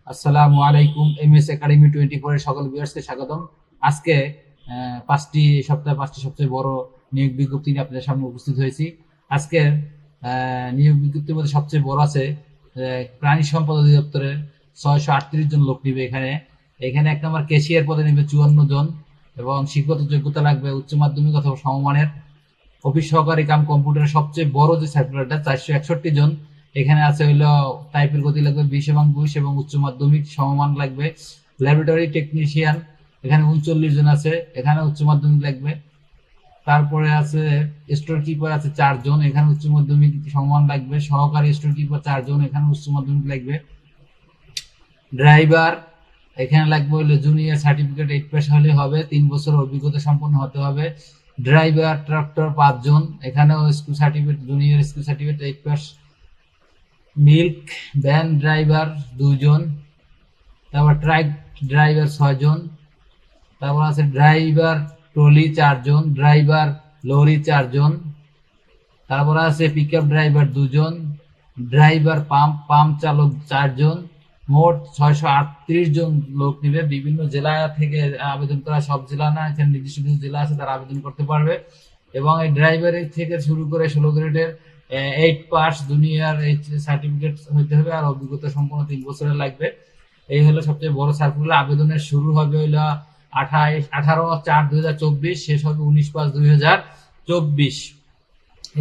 আসসালামু আলাইকুম। MS academy 24 এর সকল ভিউয়ার্সকে স্বাগতম। আজকে পাঁচটি সপ্তাহে পাঁচটি সবচেয়ে বড় নিয়োগ বিজ্ঞপ্তি নিয়ে আপনাদের সামনে উপস্থিত হয়েছি। আজকে নিয়োগ বিজ্ঞপ্তির মধ্যে সবচেয়ে বড় আছে প্রাণী সম্পদ অধিদপ্তরের 638 জন লোক নিবে এখানে। এখানে এক নম্বর ক্যাশিয়ার পদে নিবে 54 জন এবং শিক্ষাগত যোগ্যতা লাগবে উচ্চ মাধ্যমিক অথবা সমমানের। অফিস সহকারী কাম কম্পিউটারের সবচেয়ে বড় যে সার্কুলারটা 461 জন। এখানে আছে হইলো টাইপের গতি লাগবে 20 এবং 20 এবং উচ্চ মাধ্যমিক সমমান লাগবে। ল্যাবরেটরি টেকনিশিয়ান এখানে 39 জন আছে, এখানে উচ্চ মাধ্যমিক লাগবে। তারপরে আছে স্টোর কিপার আছে 4 জন, এখানে উচ্চ মাধ্যমিক সমমান লাগবে। সহকারী স্টোর কিপার 4 জন, এখানে উচ্চ মাধ্যমিক লাগবে। ড্রাইভার এখানে লাগবে হইলো জুনিয়র সার্টিফিকেট 8 পাস হলে হবে, 3 বছর অভিজ্ঞতা সম্পন্ন হতে হবে। ড্রাইভার ট্রাক্টর 5 জন, এখানেও school certificate junior school certificate 8 pass. Milk van driver 2 জন, তারপর ট্রাক ড্রাইভার 6 জন, তারপর আছে ড্রাইভার ট্রলি 4 জন, ড্রাইভার লরি 4 জন, তারপর আছে পিকআপ ড্রাইভার 2 জন, ড্রাইভার পাম্প চালক 4 জন। মোট 638 জন লোক নিবে। বিভিন্ন জেলা থেকে আবেদন করা, সব জেলা না, এখানে নির্দিষ্ট কিছু জেলা আছে তারা আবেদন করতে পারবে। এবং এই ড্রাইভারের থেকে শুরু করে 16 গ্রেডের 8 পাস জুনিয়র সার্টিফিকেট হইতে হবে আর অভিজ্ঞতা সম্পন্ন 3 বছরের লাগবে। এই হলো সবচেয়ে বড় সার্কুলার। আবেদনের শুরু হবে হইলো 18/4/2024, শেষ হবে 19/5/2024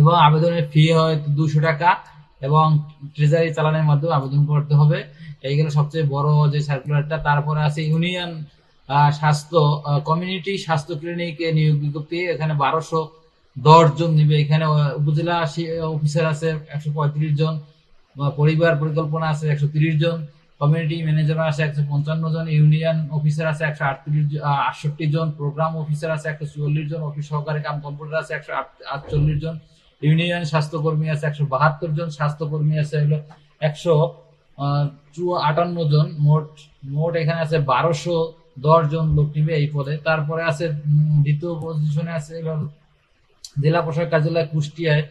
এবং আবেদনের ফি হয় 200 টাকা এবং ট্রেজারি চালানের মাধ্যমে আবেদন করতে হবে। এইগুলো সবচেয়ে বড় যে সার্কুলারটা। তারপরে আছে ইউনিয়ন স্বাস্থ্য কমিউনিটি স্বাস্থ্য ক্লিনিকে নিয়োগ বিজ্ঞপ্তি। এখানে 1210 জন নিবে। এখানে উপজেলা অফিসার আছে 135 জন, পরিবার পরিকল্পনা আছে 130 জন, কমিউনিটি ম্যানেজার আছে 155 জন, ইউনিয়ন অফিসার আছে 168 জন, প্রোগ্রাম অফিসার আছে 144 জন, অফিস সহকারী কাম কম্পিউটার আছে 148 জন, ইউনিয়ন স্বাস্থ্যকর্মী আছে 172 জন, স্বাস্থ্যকর্মী আছে হলো 158 জন। মোট এখানে আছে 1210 জন লোক নিবে এই পদে। তারপরে আছে দ্বিতীয় পজিশনে আছে জেলা প্রশাসক কার্যালয় কুষ্টিয়ায়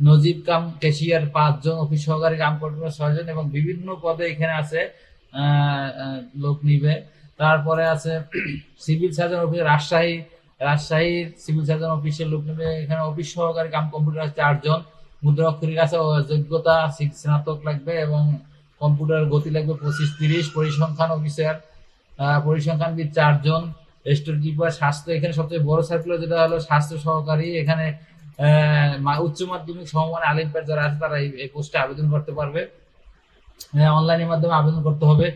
নজিব কাম ক্যাশিয়ার 5 জন, অফিস সহকারী কাম কম্পিউটার 6 জন এবং বিভিন্ন পদে এখানে আছে লোক নিবে। তারপরে আছে সিভিল সার্জন অফিস রাজশাহীর সিভিল সার্জন অফিসের লোক নেবে। এখানে অফিস সহকারী কাম কম্পিউটার 4 জন, মুদ্রাক্ষরিক আছে যোগ্যতা স্নাতক লাগবে এবং কম্পিউটার গতি লাগবে 25-30। পরিসংখ্যান অফিসার পরিসংখ্যানবিদ 4 জন, স্টোর কিপার স্বাস্থ্য। এখানে সবচেয়ে বড় সার্কুলার যেটা হলো স্বাস্থ্য সহকারী। এখানে উচ্চ মাধ্যমিক সমমান আলিম পাস যারা আছে তারা এই পোস্টে আবেদন করতে পারবে। অনলাইনের মাধ্যমে আবেদন করতে হবে।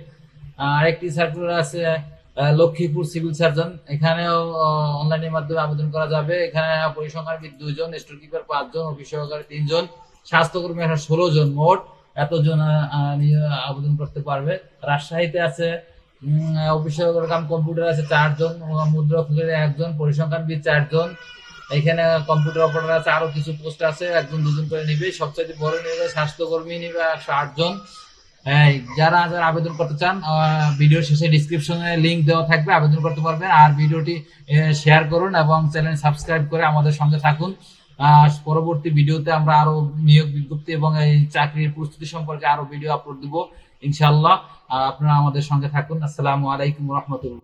আরেকটি সার্কুলার আছে লক্ষ্মীপুর সিভিল সার্জন, এখানেও অনলাইনের মাধ্যমে আবেদন করা যাবে। এখানে পরিসংখ্যানবিদ 2 জন, স্টোর কিপার 5 জন, অফিস সহকারী 3 জন, স্বাস্থ্যকর্মী 16 জন। মোট এতজন আবেদন করতে পারবে। রাজশাহীতে আছে অফিস সহকারী কাম কম্পিউটার আছে 4 জন, মুদ্রাক্ষরিক 1 জন, পরিসংখ্যানবিদ 4 জন। এখানে কম্পিউটার অপারেটর আছে, আরো কিছু পোস্ট আছে, 1 জন 2 জন করে নিবে। সবচেয়ে বড় নিবে স্বাস্থ্যকর্মী নিবে 108 জন। যারা আবেদন করতে চান ভিডিওর শেষে ডিসক্রিপশনে লিংক দেওয়া থাকবে, আবেদন করতে পারবেন। আর ভিডিওটি শেয়ার করুন এবং চ্যানেল সাবস্ক্রাইব করে আমাদের সঙ্গে থাকুন। পরবর্তী ভিডিওতে আমরা আরো নিয়োগ বিজ্ঞপ্তি এবং এই চাকরির প্রস্তুতি সম্পর্কে আরো ভিডিও আপলোড দিব ইনশাআল্লাহ। আপনারা আমাদের সঙ্গে থাকুন। আসসালামু আলাইকুম ওয়া রাহমাতুল্লাহ।